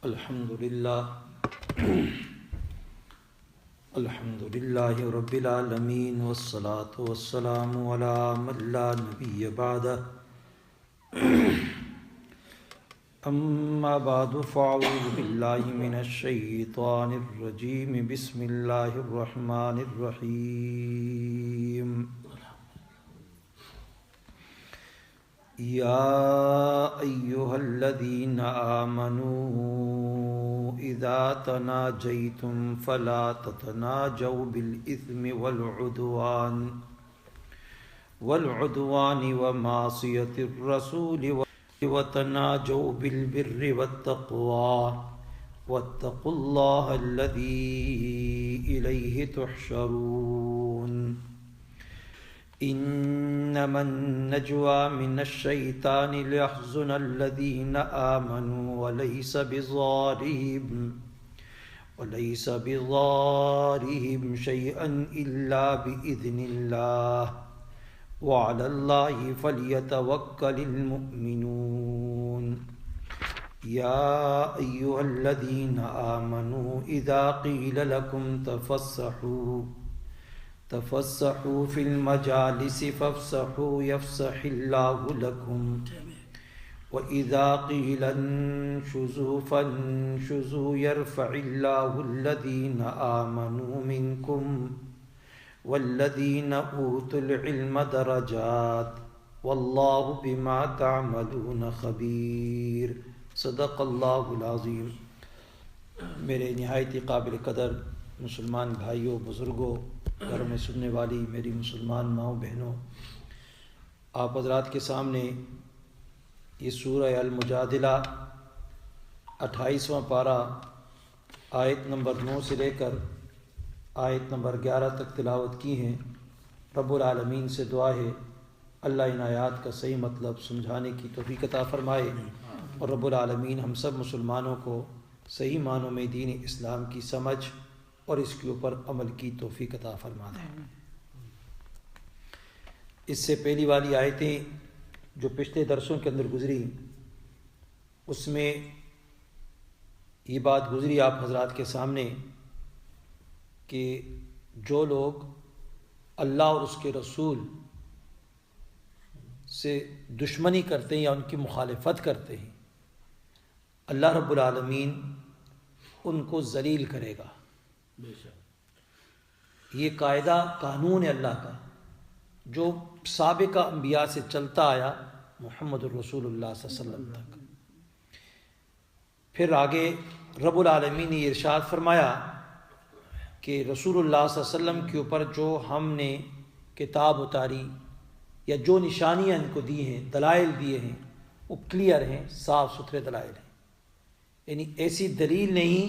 الحمد للہ رب العالمین والصلاة والسلام علی من لا نبی بعدہ اما بعد فاعوذ باللہ من الشیطان الرجیم بسم اللہ الرحمن الرحیم یا ایہا الذین آمنوا اذا تناجیتم فلا تتناجوا بالاثم والعدوان ومعصیۃ الرسول وتناجوا بالبر والتقوى واتقوا اللہ الذی الیہ تحشرون انما النجوى من الشیطان لیحزن الذین آمنوا وليس بضارهم شيئا إلا بإذن الله وعلى الله فليتوكل المؤمنون يا أيها الذين آمنوا إذا قيل لكم تفسحوا في المجالس فافسحوا يفسح الله لكم وَإِذَا قِيلَ انشُزُوا فَانشُزُوا يَرْفَعِ اللَّهُ الَّذِينَ آمَنُوا مِنكُمْ وَالَّذِينَ أُوتُوا الْعِلْمَ دَرَجَاتٍ وَاللَّهُ بِمَا تَعْمَلُونَ خَبِيرٌ صدق اللہ العظیم۔ میرے نہایت قابل قدر مسلمان بھائیوں، بزرگوں، گھر میں سننے والی میری مسلمان ماؤں بہنوں، آپ حضرات کے سامنے یہ سورہ المجادلہ 28واں پارہ آیت نمبر 9 سے لے کر آیت نمبر 11 تک تلاوت کی ہیں۔ رب العالمین سے دعا ہے اللہ ان آیات کا صحیح مطلب سمجھانے کی توفیق عطا فرمائے، اور رب العالمین ہم سب مسلمانوں کو صحیح معنوں میں دین اسلام کی سمجھ اور اس کے اوپر عمل کی توفیق عطا فرما دے۔ اس سے پہلی والی آیتیں جو پچھلے درسوں کے اندر گزری، اس میں یہ بات گزری آپ حضرات کے سامنے کہ جو لوگ اللہ اور اس کے رسول سے دشمنی کرتے ہیں یا ان کی مخالفت کرتے ہیں، اللہ رب العالمین ان کو ذلیل کرے گا۔ یہ قاعدہ قانون ہے اللہ کا جو سابقہ انبیاء سے چلتا آیا محمد الرسول اللہ صلی اللہ علیہ وسلم تک۔ پھر آگے رب العالمین نے ارشاد فرمایا کہ رسول اللہ صلی اللہ علیہ وسلم کے اوپر جو ہم نے کتاب اتاری یا جو نشانیاں ان کو دی ہیں، دلائل دیے ہیں، وہ کلیئر ہیں، صاف ستھرے دلائل ہیں، یعنی ایسی دلیل نہیں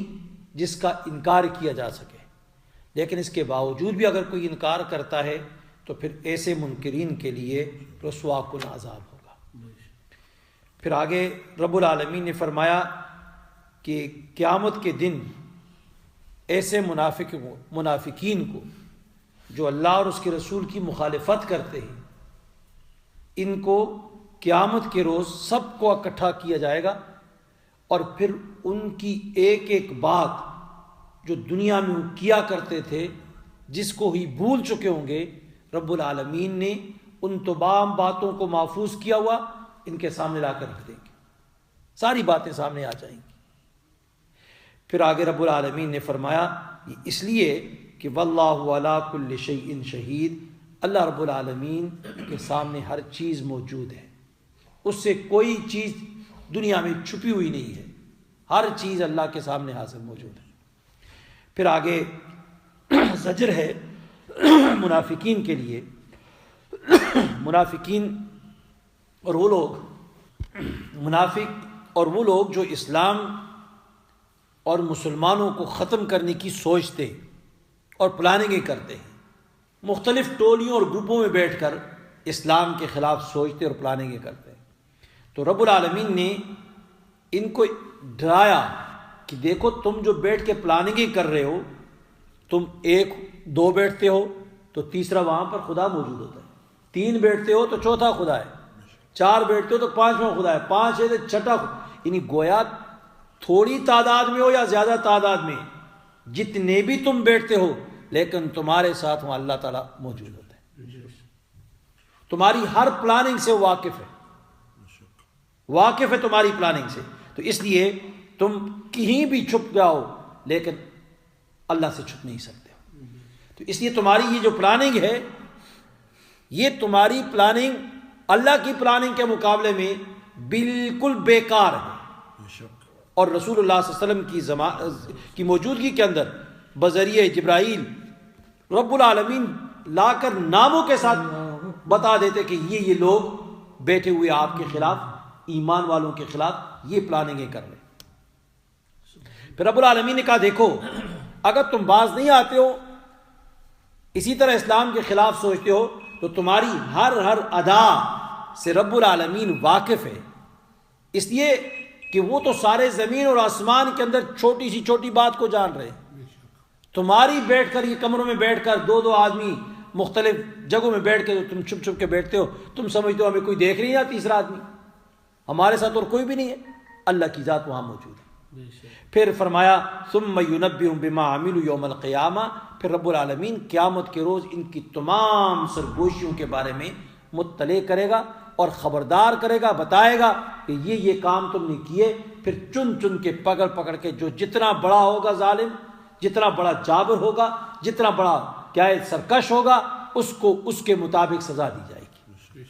جس کا انکار کیا جا سکے، لیکن اس کے باوجود بھی اگر کوئی انکار کرتا ہے تو پھر ایسے منکرین کے لیے رسوا کن عذاب ہوگا۔ پھر آگے رب العالمین نے فرمایا کہ قیامت کے دن ایسے منافقین کو جو اللہ اور اس کے رسول کی مخالفت کرتے ہیں، ان کو قیامت کے روز سب کو اکٹھا کیا جائے گا، اور پھر ان کی ایک ایک بات جو دنیا میں وہ کیا کرتے تھے، جس کو ہی بھول چکے ہوں گے، رب العالمین نے ان تمام باتوں کو محفوظ کیا ہوا ان کے سامنے لا کر رکھ دیں گے، ساری باتیں سامنے آ جائیں گی۔ پھر آگے رب العالمین نے فرمایا یہ اس لیے کہ واللہ علی کل شیء شہید، اللہ رب العالمین کے سامنے ہر چیز موجود ہے، اس سے کوئی چیز دنیا میں چھپی ہوئی نہیں ہے، ہر چیز اللہ کے سامنے حاضر موجود ہے۔ پھر آگے زجر ہے منافقین کے لیے، منافقین اور وہ لوگ منافق اور وہ لوگ جو اسلام اور مسلمانوں کو ختم کرنے کی سوچتے اور پلاننگیں کرتے ہیں، مختلف ٹولیوں اور گروپوں میں بیٹھ کر اسلام کے خلاف سوچتے اور پلاننگیں کرتے ہیں، تو رب العالمین نے ان کو ڈرایا کہ دیکھو تم جو بیٹھ کے پلاننگیں کر رہے ہو، تم ایک دو بیٹھتے ہو تو تیسرا وہاں پر خدا موجود ہوتا ہے، 3 بیٹھتے ہو تو چوتھا خدا ہے، 4 بیٹھتے ہو تو 5واں خدا ہے، 5 ہے تو چھٹا خدا، یعنی گویا تھوڑی تعداد میں ہو یا زیادہ تعداد میں، جتنے بھی تم بیٹھتے ہو، لیکن تمہارے ساتھ وہاں اللہ تعالیٰ موجود ہوتا ہے، تمہاری ہر پلاننگ سے واقف ہے، واقف ہے تمہاری پلاننگ سے. تو اس لیے تم کہیں بھی چھپ جاؤ لیکن اللہ سے چھپ نہیں سکتے ہو. تو اس لیے تمہاری یہ جو پلاننگ ہے، یہ تمہاری پلاننگ اللہ کی پلاننگ کے مقابلے میں بالکل بیکار ہے. اور رسول اللہ صلی اللہ علیہ وسلم کی موجودگی کے اندر بذریعہ جبرائیل رب العالمین لا کر ناموں کے ساتھ بتا دیتے کہ یہ لوگ بیٹھے ہوئے آپ کے خلاف، ایمان والوں کے خلاف یہ پلاننگیں کر رہے. پھر رب العالمین نے کہا دیکھو اگر تم باز نہیں آتے ہو، اسی طرح اسلام کے خلاف سوچتے ہو، تو تمہاری ہر ادا سے رب العالمین واقف ہے. اس لیے کہ وہ تو سارے زمین اور آسمان کے اندر چھوٹی سی چھوٹی بات کو جان رہے. تمہاری بیٹھ کر یہ کمروں میں بیٹھ کر دو آدمی مختلف جگہوں میں بیٹھ کے تم چھپ چھپ کے بیٹھتے ہو، تم سمجھتے ہو ہمیں کوئی دیکھ نہیں ہے، تیسرا آدمی ہمارے ساتھ اور کوئی بھی نہیں ہے، اللہ کی ذات وہاں موجود ہے. پھر فرمایا ثم ينبئهم بما عملوا یوم القیامہ، پھر رب العالمین قیامت کے روز ان کی تمام سرگوشیوں کے بارے میں مطلع کرے گا اور خبردار کرے گا، بتائے گا کہ یہ کام تم نے کیے. پھر چن کے پکڑ کے جو جتنا بڑا ہوگا ظالم، جتنا بڑا جابر ہوگا، جتنا بڑا سرکش ہوگا، اس کو اس کے مطابق سزا دی جائے گی.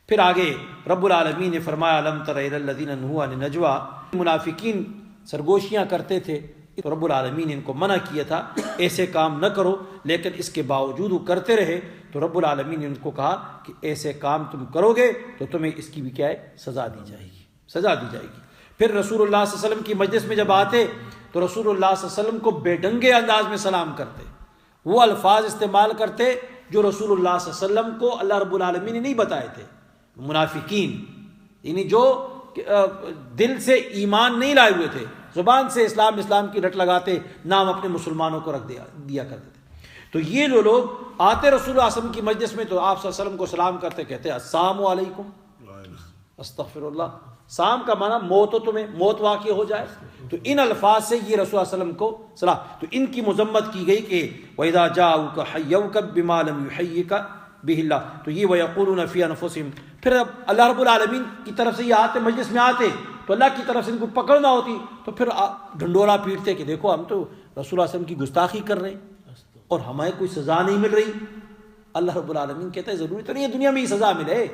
پھر آگے رب العالمین نے فرمایا الم تر الی الذین نہوا عن النجوى، منافقین سرگوشیاں کرتے تھے تو رب العالمین نے ان کو منع کیا تھا ایسے کام نہ کرو، لیکن اس کے باوجود وہ کرتے رہے. تو رب العالمین نے ان کو کہا کہ ایسے کام تم کرو گے تو تمہیں اس کی بھی کیا ہے، سزا دی جائے گی، سزا دی جائے گی. پھر رسول اللہ صلی اللہ علیہ وسلم کی مجلس میں جب آتے تو رسول اللہ صلی اللہ علیہ وسلم کو بے ڈنگے انداز میں سلام کرتے، وہ الفاظ استعمال کرتے جو رسول اللہ صلی اللہ علیہ وسلم کو اللہ رب العالمین نے نہیں بتائے تھے. منافقین یعنی جو دل سے ایمان نہیں لائے ہوئے تھے، زبان سے اسلام کی رٹ لگاتے، نام اپنے مسلمانوں کو رکھ دیا کرتے تھے. تو یہ لوگ آتے رسول اللہ صلی اللہ علیہ وسلم کی مجلس میں تو آپ صلی اللہ علیہ وسلم کو سلام کرتے، کہتے السلام علیکم، استغفر اللہ. سام کا معنی موت ہو، تمہیں موت واقع ہو جائے. تو ان الفاظ سے یہ رسول اللہ صلی اللہ علیہ وسلم کو سلام. تو ان کی مذمت کی گئی کہ وَإِذَا جَاءُوكَ حَيَّوْكَ بِمَا لَمْ يُحَيِّكَ بِهِ اللَّهُ. تو یہ وَيَقُولُونَ فِي أَنفُسِهِمْ، پھر اب اللہ رب العالمین کی طرف سے یہ آتے، مجلس میں آتے تو اللہ کی طرف سے ان کو پکڑنا ہوتی تو پھر ڈھنڈورا پیٹتے کہ دیکھو ہم تو رسول اللہ صلی اللہ علیہ وسلم کی گستاخی کر رہے ہیں اور ہمیں کوئی سزا نہیں مل رہی. اللہ رب العالمین کہتا ہے ضروری تو نہیں ہے دنیا میں ہی سزا ملے،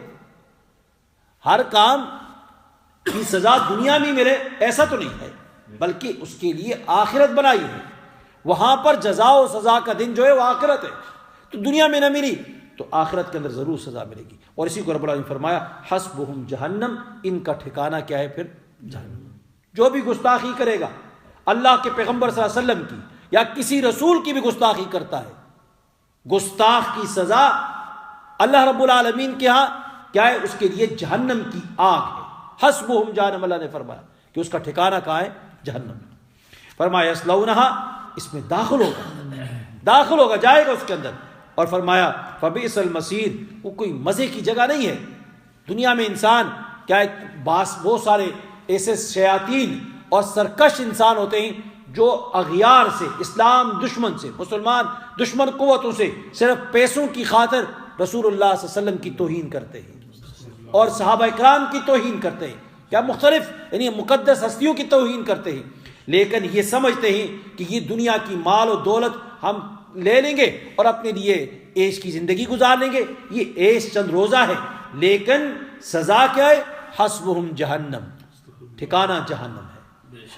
ہر کام کی سزا دنیا میں ملے ایسا تو نہیں ہے، بلکہ اس کے لیے آخرت بنائی ہے. وہاں پر جزا و سزا کا دن جو ہے وہ آخرت ہے. تو دنیا میں نہ ملی تو آخرت کے اندر ضرور سزا ملے گی. اور اسی کو رب العالمین فرمایا حسبہم جہنم، ان کا ٹھکانہ کیا ہے پھر جہنم. جو بھی گستاخی کرے گا اللہ کے پیغمبر صلی اللہ علیہ وسلم کی یا کسی رسول کی بھی گستاخی کرتا ہے، گستاخ کی سزا اللہ رب العالمین کے ہاں کیا ہے، اس کے لیے جہنم کی آگ ہے. حسبہم جہنم، اللہ نے فرمایا کہ اس کا ٹھکانہ کہاں ہے، جہنم. فرمایا یصلونہا، اس میں داخل ہوگا جائے گا اس کے اندر. اور فرمایا فبئس المصیر، وہ کوئی مزے کی جگہ نہیں ہے. دنیا میں انسان کیا ہے، بہت سارے ایسے شیاطین اور سرکش انسان ہوتے ہیں جو اغیار سے، اسلام دشمن سے، مسلمان دشمن قوتوں سے صرف پیسوں کی خاطر رسول اللہ صلی اللہ علیہ وسلم کی توہین کرتے ہیں اور صحابہ اکرام کی توہین کرتے ہیں، کیا مختلف یعنی مقدس ہستیوں کی توہین کرتے ہیں. لیکن یہ سمجھتے ہیں کہ یہ دنیا کی مال و دولت ہم لے لیں گے اور اپنے لیے عیش کی زندگی گزار لیں گے. یہ عیش چند روزہ ہے، لیکن سزا کیا ہے، حسبہم جہنم، ٹھکانہ جہنم ہے.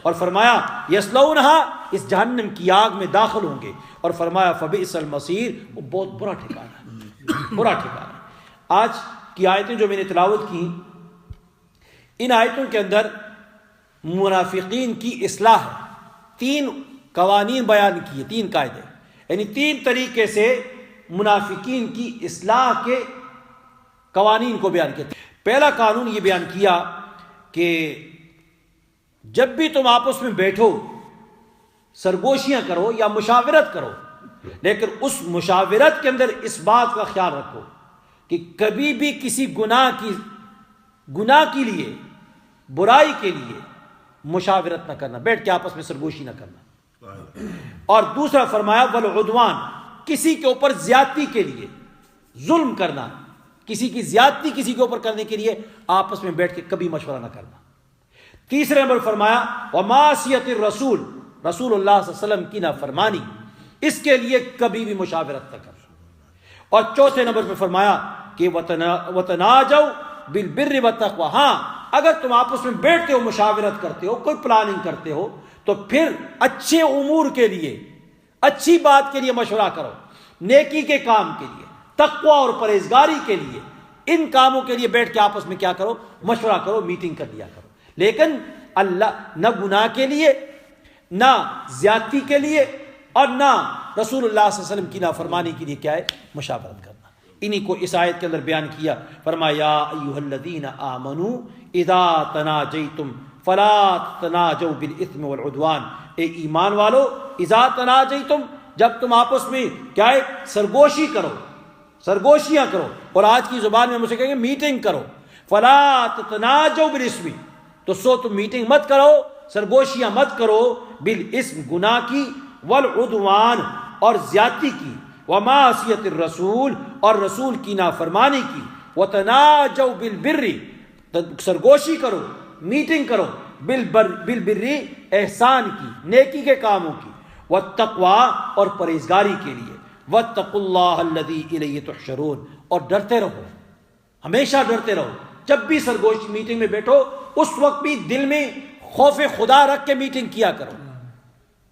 اور فرمایا یصلونہا، اس جہنم کی آگ میں داخل ہوں گے. اور فرمایا فبئس المصیر، وہ بہت برا ٹھکانہ ہے، برا ٹھکانہ. آج کی آیتیں جو میں نے تلاوت کی، ان آیتوں کے اندر منافقین کی اصلاح ہے. 3 قوانین بیان کیے، 3 قاعدے، یعنی 3 طریقے سے منافقین کی اصلاح کے قوانین کو بیان کیا. پہلا قانون یہ بیان کیا کہ جب بھی تم آپس میں بیٹھو، سرگوشیاں کرو یا مشاورت کرو، لیکن اس مشاورت کے اندر اس بات کا خیال رکھو کہ کبھی بھی کسی گناہ کے لیے، برائی کے لیے مشاورت نہ کرنا، بیٹھ کے آپس میں سرگوشی نہ کرنا۔ اور دوسرا فرمایا والعدوان، کسی کے اوپر زیادتی کے لیے ظلم کرنا، کسی کی زیادتی کسی کے اوپر کرنے کے لیے آپس میں بیٹھ کے کبھی مشورہ نہ کرنا۔ تیسرے نمبر فرمایا ومعصیت الرسول، رسول اللہ صلی اللہ علیہ وسلم کی نافرمانی، اس کے لیے کبھی بھی مشاورت نہ کرنا۔ اور چوتھے نمبر پہ فرمایا کہ وتناجوا بالبر والتقوی، ہاں اگر تم آپس میں بیٹھتے ہو، مشاورت کرتے ہو، کوئی پلاننگ کرتے ہو، تو پھر اچھے امور کے لیے، اچھی بات کے لیے مشورہ کرو، نیکی کے کام کے لیے، تقوی اور پرہیزگاری کے لیے، ان کاموں کے لیے بیٹھ کے آپس میں کیا کرو، مشورہ کرو، میٹنگ کر لیا کرو۔ لیکن اللہ نہ گناہ کے لیے، نہ زیادتی کے لیے، اور نہ رسول اللہ صلی اللہ علیہ وسلم کی نافرمانی کے لیے کیا ہے، مشاورت کرنا۔ انہی کو اس آیت کے اندر بیان کیا، فرمایا یا ایھا الذین آمنوا اذا تناجیتم فلا تناجوا بالاثم والعدوان، اے ایمان والو اذا تناجیتم، جب تم آپس میں کیا ہے، سرگوشی کرو، سرگوشیاں کرو، اور آج کی زبان میں مجھے کہیں گے میٹنگ کرو، فلا تناجوا بالاسم، تو سو تم میٹنگ مت کرو، سرگوشیاں مت کرو، بالاسم گناہ کی، والعدوان اور زیادتی کی، ومعصیت الرسول اور رسول کی نافرمانی کی، وتناجوا بالبر سرگوشی کرو، میٹنگ کرو، بالبر احسان کی، نیکی کے کاموں کی، والتقوی اور پرہیزگاری کے لیے، واتقوا اللہ الذی الیہ تحشرون، اور ڈرتے رہو، ہمیشہ ڈرتے رہو، جب بھی سرگوشی میٹنگ میں بیٹھو اس وقت بھی دل میں خوف خدا رکھ کے میٹنگ کیا کرو،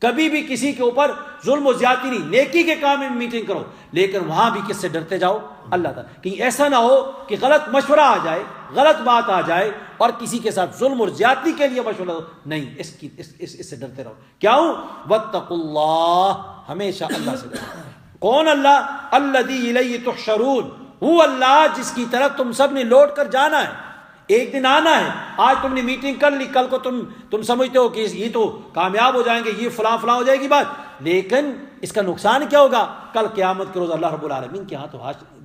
کبھی بھی کسی کے اوپر ظلم و زیادتی نہیں، نیکی کے کام میں میٹنگ کرو، لیکن وہاں بھی کس سے ڈرتے جاؤ، اللہ تعالیٰ۔ کہیں ایسا نہ ہو کہ غلط مشورہ آ جائے، غلط بات آ جائے اور کسی کے ساتھ ظلم اور زیادتی کے لیے مشورہ ہو، نہیں، اس سے ڈرتے رہو۔ کیا ہوں؟ واتقوا اللہ، ہمیشہ اللہ سے ڈرو۔ کون اللہ؟ الذی الیہ تحشرون، وہ اللہ جس کی طرف تم سب نے لوٹ کر جانا ہے، ایک دن آنا ہے۔ آج تم نے میٹنگ کر لی، کل کو تم سمجھتے ہو کہ یہ تو کامیاب ہو جائیں گے، یہ فلاں فلاں ہو جائے گی بات، لیکن اس کا نقصان کیا ہوگا؟ کل قیامت کے روز اللہ رب العالمین کے ہاں تو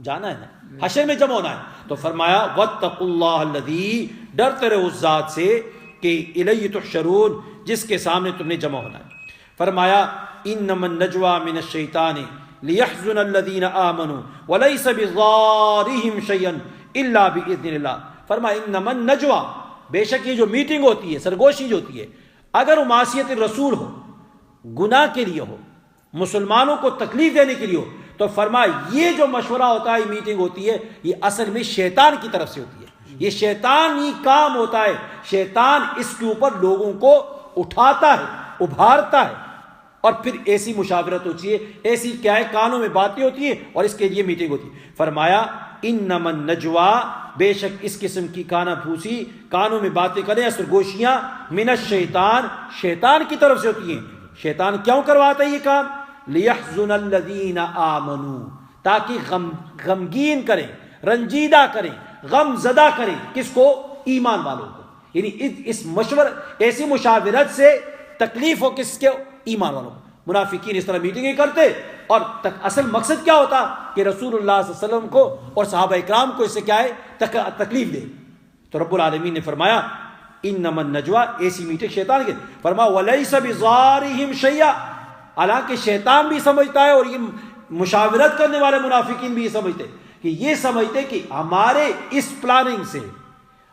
جانا ہے نا، حشر میں جمع ہونا ہے۔ تو فرمایا واتقوا اللہ الذی، ڈرتے رہو اس ذات سے کہ الیہ تحشرون، جس کے سامنے تم نے جمع ہونا ہے۔ فرمایا انما النجوى من الشیطان لیحزن الذین آمنوا ولیس بضارهم شیئا الا باذن اللہ۔ فرمایا انما النجوى، بے شک یہ جو میٹنگ ہوتی ہے، سرگوشی جو ہوتی ہے، اگر وہ معصیت الرسول ہو، گناہ کے لیے ہو، مسلمانوں کو تکلیف دینے کے لیے ہو، تو فرمایا یہ جو مشورہ ہوتا ہے، یہ میٹنگ ہوتی ہے، یہ اصل میں شیطان کی طرف سے ہوتی ہے، یہ شیطانی کام ہوتا ہے، شیطان اس کے اوپر لوگوں کو اٹھاتا ہے، ابھارتا ہے، اور پھر ایسی مشاورت ہوتی ہے، ایسی کیا ہے، کانوں میں باتیں ہوتی ہیں اور اس کے لیے میٹنگ ہوتی ہے۔ فرمایا انما النجوى، بے شک اس قسم کی کانا پھوسی، کانوں میں باتیں کریں، سرگوشیاں، من الشیطان، شیطان کی طرف سے ہوتی ہیں۔ شیطان کیوں کرواتا ہے یہ کام؟ لیحزن الذین آمنوا، تاکہ غمگین کریں، رنجیدہ کریں، غم زدہ کریں، کس کو؟ ایمان والوں کو۔ یعنی اس ایسی مشاورت سے تکلیف ہو کس کے؟ ایمان والوں کو۔ منافقین اس طرح میٹنگیں کرتے اور اصل مقصد کیا ہوتا کہ رسول اللہ صلی اللہ علیہ وسلم کو اور صحابہ اکرام کو اس سے کیا ہے؟ تکلیف دے۔ تو رب العالمین نے فرمایا انما النجوى، ایسی میٹنگ شیطان کے، فرمایا ولیس بضارهم شیئا، حالانکہ شیطان بھی سمجھتا ہے اور یہ مشاورت کرنے والے منافقین بھی یہ سمجھتے کہ ہمارے اس پلاننگ سے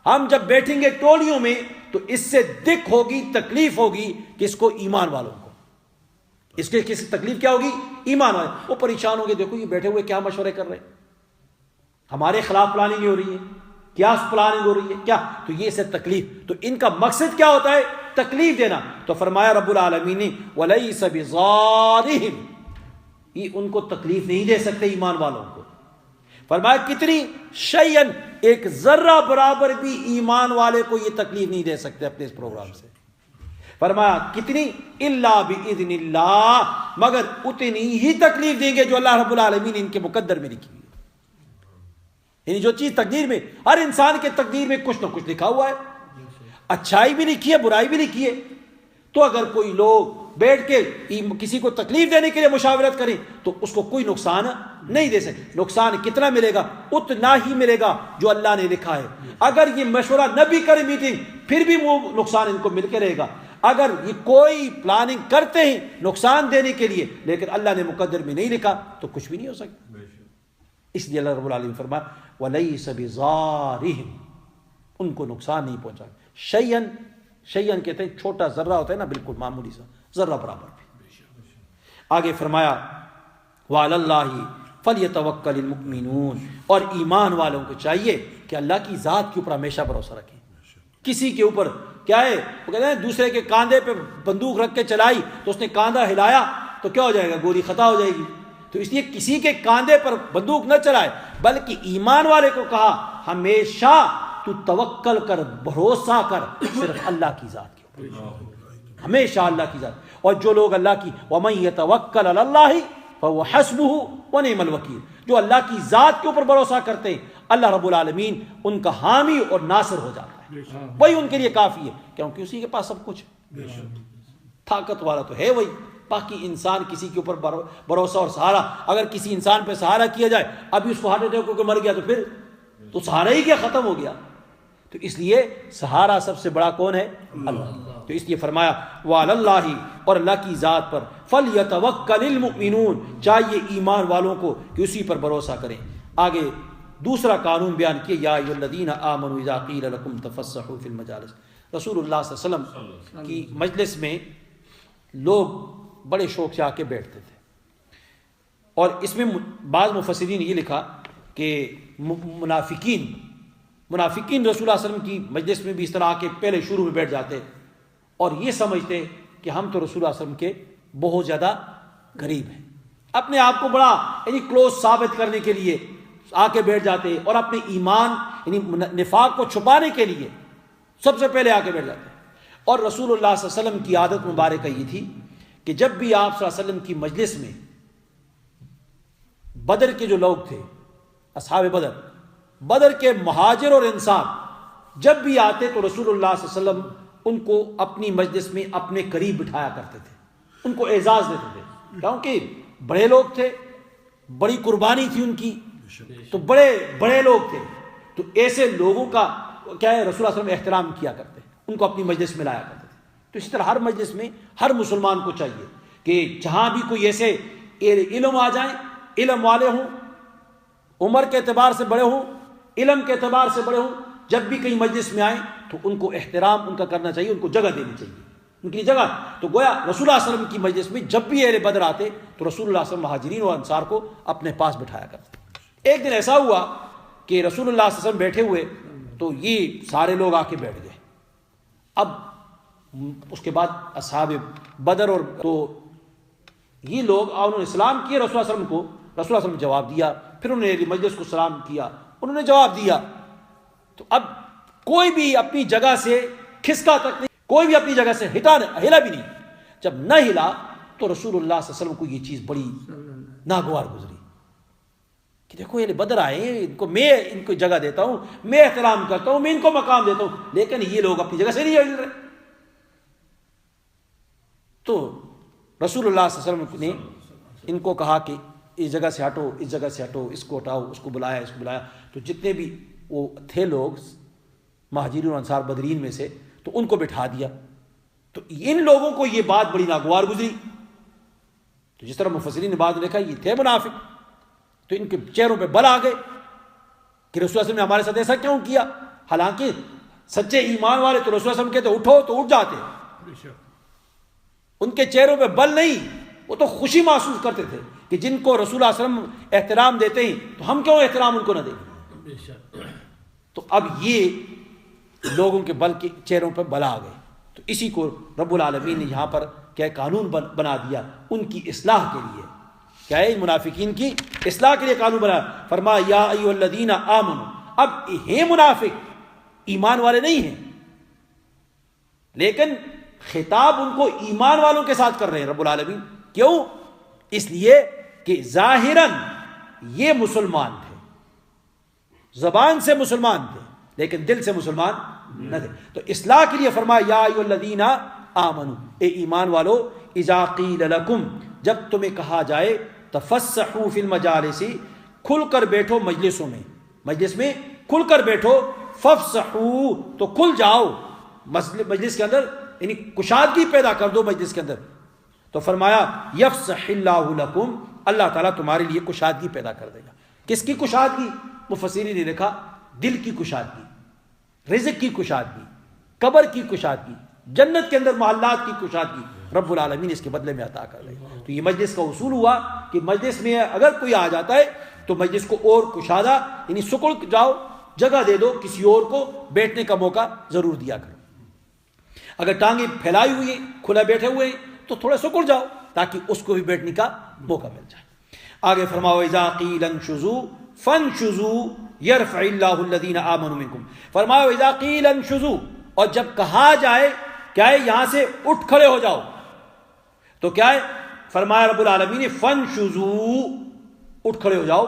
ہم جب بیٹھیں گے ٹولیوں میں تو اس سے دکھ ہوگی، تکلیف ہوگی کس کو؟ ایمان والوں کو۔ اس کے کس تکلیف کیا ہوگی؟ ایمان والے، وہ پریشان ہوں گے، دیکھو یہ بیٹھے ہوئے کیا مشورے کر رہے ہیں، ہمارے خلاف پلاننگ ہو رہی ہے، کیا پلاننگ ہو رہی ہے کیا؟ تو یہ سے تکلیف، تو ان کا مقصد کیا ہوتا ہے؟ تکلیف دینا۔ تو فرمایا رب العالمین نے ولیس بضارهم، یہ ان کو تکلیف نہیں دے سکتے ایمان والوں کو۔ فرمایا کتنی؟ شیئن، ایک ذرہ برابر بھی ایمان والے کو یہ تکلیف نہیں دے سکتے اپنے اس پروگرام سے۔ فرمایا کتنی؟ الا باذن اللہ، مگر اتنی ہی تکلیف دیں گے جو اللہ رب العالمین ان کے مقدر میں لکھی ہے۔ یعنی جو چیز تقدیر میں، ہر انسان کے تقدیر میں کچھ نہ کچھ لکھا ہوا ہے، اچھائی بھی لکھی ہے، برائی بھی لکھی ہے۔ تو اگر کوئی لوگ بیٹھ کے کسی کو تکلیف دینے کے لیے مشاورت کریں تو اس کو کوئی نقصان نہیں دے سکتے. نقصان کتنا ملے گا؟ اتنا ہی ملے گا جو اللہ نے لکھا ہے. اگر یہ مشورہ نہ بھی کرے میٹنگ پھر بھی وہ نقصان ان کو مل کے رہے گا. اگر یہ کوئی پلاننگ کرتے ہیں نقصان دینے کے لیے لیکن اللہ نے مقدر میں نہیں لکھا تو کچھ بھی نہیں ہو سکتا. اس لیے اللہ رب العالمین فرمایا وَلَيْسَ بِضَارِهِمْ، ان کو نقصان نہیں پہنچا. شیئن کہتے ہیں چھوٹا ذرہ ہوتا ہے نا، بالکل معمولی سا ذرہ برابر بھی. آگے فرمایا وَعَلَى اللَّهِ فَلْيَتَوَكَّلِ الْمُؤْمِنُونَ، اور ایمان والوں کو چاہیے کہ اللہ کی ذات کے اوپر ہمیشہ بھروسہ رکھیں. کسی کے اوپر کیا ہے، وہ کہتے ہیں دوسرے کے کاندھے پہ بندوق رکھ کے چلائی تو اس نے کاندھا ہلایا تو کیا ہو جائے گا؟ گولی خطا ہو جائے گی. تو اس لیے کسی کے کاندھے پر بندوق نہ چلائے، بلکہ ایمان والے کو کہا ہمیشہ تو توکل کر، بھروسہ کر صرف اللہ کی ذات کے اوپر، ہمیشہ اللہ کی ذات. اور جو لوگ اللہ کی وَمَن يَتَوَكَّلْ عَلَى اللَّهِ فَهُوَ حَسْبُهُ وَنِعْمَ الْوَكِيلُ، جو اللہ کی ذات کے اوپر بھروسہ کرتے ہیں اللہ رب العالمین ان کا حامی اور ناصر ہو جاتا ہے. وہی ان کے لیے کافی ہے کیونکہ اسی کے پاس سب کچھ ہے. طاقت والا تو ہے وہی. باقی انسان کسی کے اوپر بھروسہ اور سہارا، اگر کسی انسان پہ سہارا کیا جائے ابھی اس کو ہارٹ اٹیک ہو کے مر گیا تو پھر تو سہارا ہی کیا، ختم ہو گیا. تو اس لیے سہارا سب سے بڑا کون ہے؟ اللہ. تو اس لیے فرمایا وَعَلَى اللَّهِ، اور اللہ کی ذات پر فَلْيَتَوَكَّلِ الْمُؤْمِنُونَ، چاہیے ایمان والوں کو کہ اسی پر بھروسہ کریں. آگے دوسرا قانون بیان کیا یا ایھا الذین آمنوا اذا قیل لکم تفسحوا فی المجالس. رسول اللہ صلی اللہ علیہ وسلم کی مجلس میں لوگ بڑے شوق سے آ کے بیٹھتے تھے، اور اس میں بعض مفسرین نے یہ لکھا کہ منافقین رسول اللہ صلی اللہ علیہ وسلم کی مجلس میں بھی اس طرح آ کے پہلے شروع میں بیٹھ جاتے اور یہ سمجھتے کہ ہم تو رسول اللہ صلی اللہ علیہ وسلم کے بہت زیادہ قریب ہیں، اپنے آپ کو بڑا یعنی کلوز ثابت کرنے کے لیے آ کے بیٹھ جاتے، اور اپنے ایمان یعنی نفاق کو چھپانے کے لیے سب سے پہلے آ کے بیٹھ جاتے. اور رسول اللہ صلی اللہ علیہ وسلم کی عادت مبارکہ یہ تھی کہ جب بھی آپ صلی اللہ علیہ وسلم کی مجلس میں بدر کے جو لوگ تھے، اصحاب بدر کے مہاجر اور انصار جب بھی آتے تو رسول اللہ صلی اللہ علیہ وسلم ان کو اپنی مجلس میں اپنے قریب بٹھایا کرتے تھے، ان کو اعزاز دیتے تھے کیونکہ بڑے لوگ تھے، بڑی قربانی تھی ان کی، تو بڑے لوگ تھے. تو ایسے لوگوں کا کیا ہے رسول اللہ صلی اللہ علیہ وسلم احترام کیا کرتے، ان کو اپنی مجلس میں لایا کرتے تھے. تو اسی طرح ہر مجلس میں ہر مسلمان کو چاہیے کہ جہاں بھی کوئی ایسے علم آ جائیں، علم والے ہوں، عمر کے اعتبار سے بڑے ہوں، علم کے اعتبار سے بڑے ہوں، جب بھی کہیں مجلس میں آئیں تو ان کو احترام ان کا کرنا چاہیے، ان کو جگہ دینی چاہیے، ان کی جگہ. تو گویا رسول اللہ صلی اللہ علیہ وسلم کی مجلس میں جب بھی اہل بدر آتے تو رسول اللہ صلی اللہ علیہ وسلم مہاجرین اور انصار کو اپنے پاس بٹھایا کرتے. ایک دن ایسا ہوا کہ رسول اللہ صلی اللہ علیہ وسلم بیٹھے ہوئے تو یہ سارے لوگ آ کے بیٹھ گئے. اب اس کے بعد اصحاب بدر اور تو یہ لوگ انہوں نے سلام کیا رسول اللہ علیہ وسلم کو، رسول اللہ علیہ وسلم نے جواب دیا، پھر انہوں نے مجلس کو سلام کیا، انہوں نے جواب دیا. تو اب کوئی بھی اپنی جگہ سے کھسکا تک نہیں، کوئی بھی اپنی جگہ سے ہلا بھی نہیں. جب نہ ہلا تو رسول اللہ صلی اللہ علیہ وسلم کو یہ چیز بڑی ناگوار گزری کہ دیکھو یہ بدر آئے، میں ان کو جگہ دیتا ہوں، میں احترام کرتا ہوں، میں ان کو مقام دیتا ہوں، لیکن یہ لوگ اپنی جگہ سے نہیں ہل رہے. تو رسول اللہ صلی اللہ علیہ وسلم نے ان کو کہا کہ اس جگہ سے ہٹو، اس جگہ سے ہٹو، اس کو ہٹاؤ، اس کو بلایا، اس کو بلایا. تو جتنے بھی وہ تھے لوگ مہاجرین اور انصار بدرین میں سے تو ان کو بٹھا دیا. تو ان لوگوں کو یہ بات بڑی ناگوار گزری. تو جس طرح مفسرین نے بعد لکھا یہ تھے منافق، تو ان کے چہروں پہ بل آ گئے کہ رسول اللہ صلی اللہ علیہ وسلم نے ہمارے ساتھ ایسا کیوں کیا. حالانکہ سچے ایمان والے تو رسول اللہ علیہ وسلم کہتے اٹھو تو اٹھ جاتے، ان کے چہروں پہ بل نہیں، وہ تو خوشی محسوس کرتے تھے کہ جن کو رسول اللہ صلی اللہ علیہ وسلم احترام دیتے ہیں تو ہم کیوں احترام ان کو نہ دیں. تو اب یہ لوگوں کے بل کے چہروں پہ بل آ گئے. تو اسی کو رب العالمین نے یہاں پر کیا قانون بنا دیا ان کی اصلاح کے لیے. کیا ہے؟ منافقین کی اصلاح کے لیے قانون بنا. فرمایا یا ایھا الذین آمنوا. اب ہیں منافق، ایمان والے نہیں ہیں، لیکن خطاب ان کو ایمان والوں کے ساتھ کر رہے ہیں رب العالمین. کیوں؟ اس لیے کہ ظاہراً یہ مسلمان تھے، زبان سے مسلمان تھے لیکن دل سے مسلمان نہ تھے. تو اصلاح کے لیے فرمایا یا ایھا الذین آمنوا، اے ایمان والو اذا قیل لکم جب تمہیں کہا جائے تفسحوا فی المجالس کھل کر بیٹھو مجلسوں میں، مجلس میں کھل کر بیٹھو، فافسحوا تو کھل جاؤ مجلس کے اندر، یعنی کشادگی پیدا کر دو مجلس کے اندر. تو فرمایا یفسح اللہ لکم، اللہ تعالیٰ تمہارے لیے کشادگی پیدا کر دے گا. کس کی کشادگی؟ مفسرین نے لکھا دل کی کشادگی، رزق کی کشادگی، قبر کی کشادگی، جنت کے اندر محلات کی کشادگی رب العالمین اس کے بدلے میں عطا کر دے گا. تو یہ مجلس کا اصول ہوا کہ مجلس میں اگر کوئی آ جاتا ہے تو مجلس کو اور کشادہ، یعنی سکڑ جاؤ، جگہ دے دو، کسی اور کو بیٹھنے کا موقع ضرور دیا کرو. اگر ٹانگیں پھیلائی ہوئی ہیں، کھلا بیٹھے ہوئے ہیں، تو تھوڑا سکڑ جاؤ تاکہ اس کو بھی بیٹھنے کا موقع مل جائے. آگے فرماؤ اذا قیل انشزوا فانشزوا یرفع اللہ الذین آمنوا منکم. فرماؤ اذا قیل انشزوا، اور جب کہا جائے کیا ہے یہاں سے اٹھ کھڑے ہو جاؤ، تو کیا ہے فرمایا رب العالمین نے فانشزوا، اٹھ کھڑے ہو جاؤ.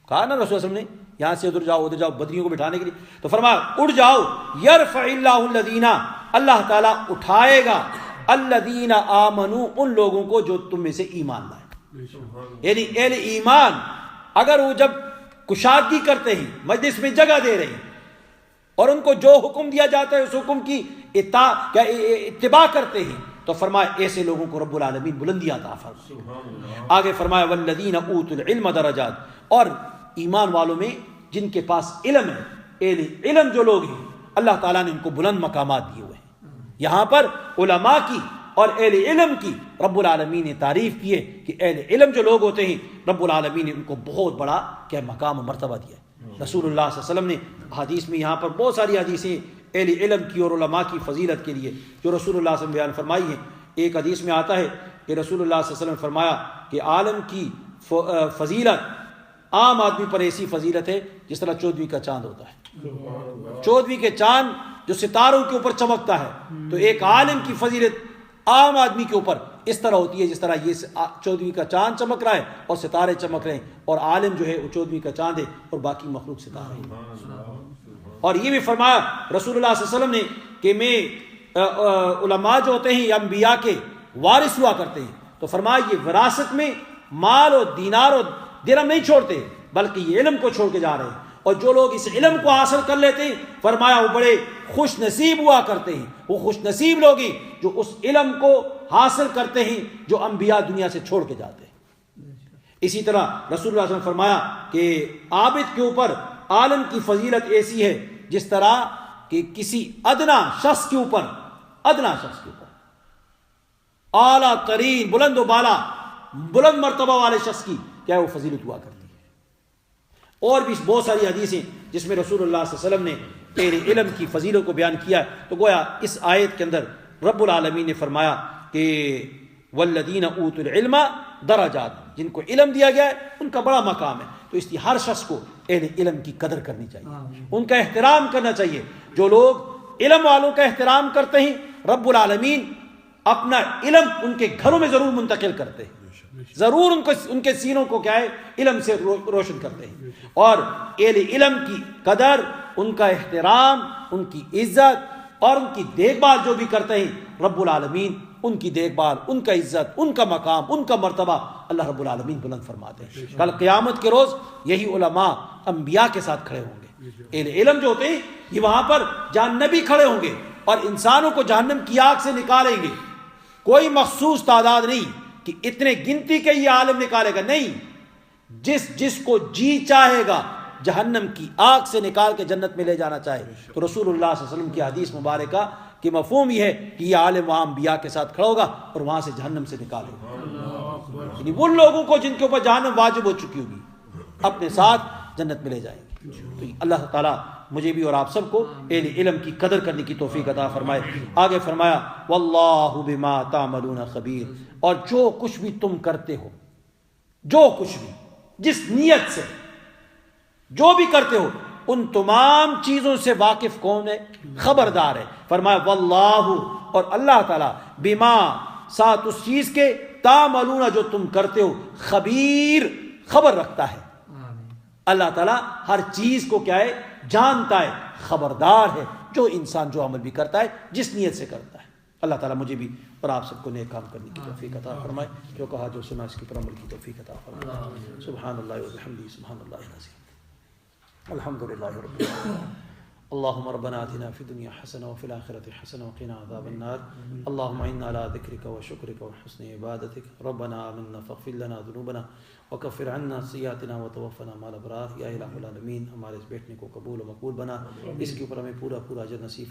کہا نا رسول صلی اللہ علیہ وسلم نے یہاں سے ادھر جاؤ ادھر جاؤ بدریوں کو بٹھانے کے لیے، تو فرمایا اٹھ جاؤ. یرفع اللہ الذین، اللہ تعالیٰ اٹھائے گا الذین آمنوا، ان لوگوں کو جو تم میں سے ایمان لائے. یعنی اہل ایمان اگر وہ جب کشادگی کرتے ہیں، مجلس میں جگہ دے رہے ہیں اور ان کو جو حکم دیا جاتا ہے اس حکم کی اتباع کرتے ہیں، تو فرمایا ایسے لوگوں کو رب العالمین بلندی عطا فرمائے. آگے فرمایا والذین اوتوا العلم درجات، اور ایمان والوں میں جن کے پاس علم ہے، اہل علم جو لوگ ہیں، اللہ تعالیٰ نے ان کو بلند مقامات دیے ہوئے ہیں. یہاں پر علماء کی اور اہل علم کی رب العالمین نے تعریف کی ہے کہ اہل علم جو لوگ ہوتے ہیں رب العالمین نے ان کو بہت بڑا کیا مقام و مرتبہ دیا ہے. رسول اللہ صلی اللہ علیہ وسلم نے حدیث میں یہاں پر بہت ساری حدیثیں اہل علم کی اور علماء کی فضیلت کے لیے جو رسول اللہ صلی اللہ علیہ وسلم بیان فرمائی ہیں. ایک حدیث میں آتا ہے کہ رسول اللہ صلی اللہ علیہ وسلم نے فرمایا کہ عالم کی فضیلت عام آدمی پر ایسی فضیلت ہے جس طرح چودھویں کا چاند ہوتا ہے. چودھویں کے چاند جو ستاروں کے اوپر چمکتا ہے، تو ایک عالم کی فضیلت عام آدمی کے اوپر اس طرح ہوتی ہے جس طرح یہ چودھویں کا چاند چمک رہا ہے اور ستارے چمک رہے ہیں، اور عالم جو ہے وہ چودھویں کا چاند ہے اور باقی مخلوق ستارے ہیں. اور یہ بھی فرمایا رسول اللہ صلی اللہ علیہ وسلم نے کہ میں علماء جو ہوتے ہیں انبیاء کے وارث ہوا کرتے ہیں، تو فرمایا یہ وراثت میں مال اور دینار اور درہم نہیں چھوڑتے بلکہ یہ علم کو چھوڑ کے جا رہے ہیں. اور جو لوگ اس علم کو حاصل کر لیتے ہیں فرمایا وہ بڑے خوش نصیب ہوا کرتے ہیں. وہ خوش نصیب لوگ ہیں جو اس علم کو حاصل کرتے ہیں جو انبیاء دنیا سے چھوڑ کے جاتے ہیں. اسی طرح رسول اللہ صلی اللہ علیہ وسلم نے فرمایا کہ عابد کے اوپر عالم کی فضیلت ایسی ہے جس طرح کہ کسی ادنا شخص کے اوپر اعلیٰ ترین بلند و بالا بلند مرتبہ والے شخص کی کیا وہ فضیلت ہوا کرتی ہے. اور بھی بہت ساری حدیثیں جس میں رسول اللہ صلی اللہ علیہ وسلم نے اہل علم کی فضیلت کو بیان کیا. تو گویا اس آیت کے اندر رب العالمین نے فرمایا کہ والذین اوتوا العلم درجات، جن کو علم دیا گیا ہے ان کا بڑا مقام ہے. تو اس لیے ہر شخص کو اہل علم کی قدر کرنی چاہیے، ان کا احترام کرنا چاہیے. جو لوگ علم والوں کا احترام کرتے ہیں رب العالمین اپنا علم ان کے گھروں میں ضرور منتقل کرتے ہیں، ضرور ان کے سینوں کو کیا ہے علم سے روشن کرتے ہیں. اور اہل علم کی قدر، ان کا احترام، ان کی عزت اور ان کی دیکھ بھال جو بھی کرتے ہیں رب العالمین ان کی دیکھ بھال، ان کا عزت، ان کا مقام، ان کا مرتبہ اللہ رب العالمین بلند فرماتے ہیں. کل قیامت کے روز یہی علماء انبیاء کے ساتھ کھڑے ہوں گے. اہل علم جو ہوتے ہیں یہ وہاں پر جہنمی کھڑے ہوں گے اور انسانوں کو جہنم کی آگ سے نکالیں گے. کوئی مخصوص تعداد نہیں کہ اتنے گنتی کے یہ عالم نکالے گا، نہیں، جس کو جی چاہے گا جہنم کی آگ سے نکال کے جنت میں لے جانا چاہے. تو رسول اللہ صلی اللہ علیہ وسلم کی حدیث مبارکہ کہ مفہوم یہ ہے کہ یہ عالم وہاں انبیاء کے ساتھ کھڑا ہوگا اور وہاں سے جہنم سے نکالے گا. یعنی ان لوگوں کو جن کے اوپر جہنم واجب ہو چکی ہوگی اپنے ساتھ جنت میں لے جائیں گے. تو اللہ تعالیٰ مجھے بھی اور آپ سب کو اہل علم کی قدر کرنے کی توفیق عطا فرمائے. آگے فرمایا واللہ بما تعملون خبیر، اور جو کچھ بھی تم کرتے ہو، جو کچھ بھی جس نیت سے جو بھی کرتے ہو ان تمام چیزوں سے واقف کون ہے؟ خبردار ہے. فرمایا واللہ، اور اللہ تعالیٰ بما ساتھ اس چیز کے تعملون جو تم کرتے ہو خبیر خبر رکھتا ہے. اللہ تعالیٰ ہر چیز کو کیا ہے جانتا ہے، خبردار ہے. جو انسان جو عمل بھی کرتا ہے جس نیت سے کرتا ہے اللہ تعالیٰ مجھے بھی اور آپ سب کو نیک کام کرنے کی توفیق عطا فرمائے، جو کہا جو سنا اس کی پر عمل کی توفیق عطا فرمائے۔ سبحان اللہ و بحمدہ، سبحان اللہ العظیم، الحمد للہ رب العالمین۔ اللهم ربنا آتنا في الدنيا حسنة وفي الآخرة حسنة وقنا عذاب النار، اللهم إنا على ذكرك وشكرك وحسن عبادتك، ربنا آمنا فاغفر لنا ذنوبنا وكفر عنا سيئاتنا وتوفنا مع الأبرار۔ یا الہ العالمین، ہمارے اس بیٹھنے کو قبول و مقبول بنا، اس کے اوپر ہمیں پورا اجر نصیب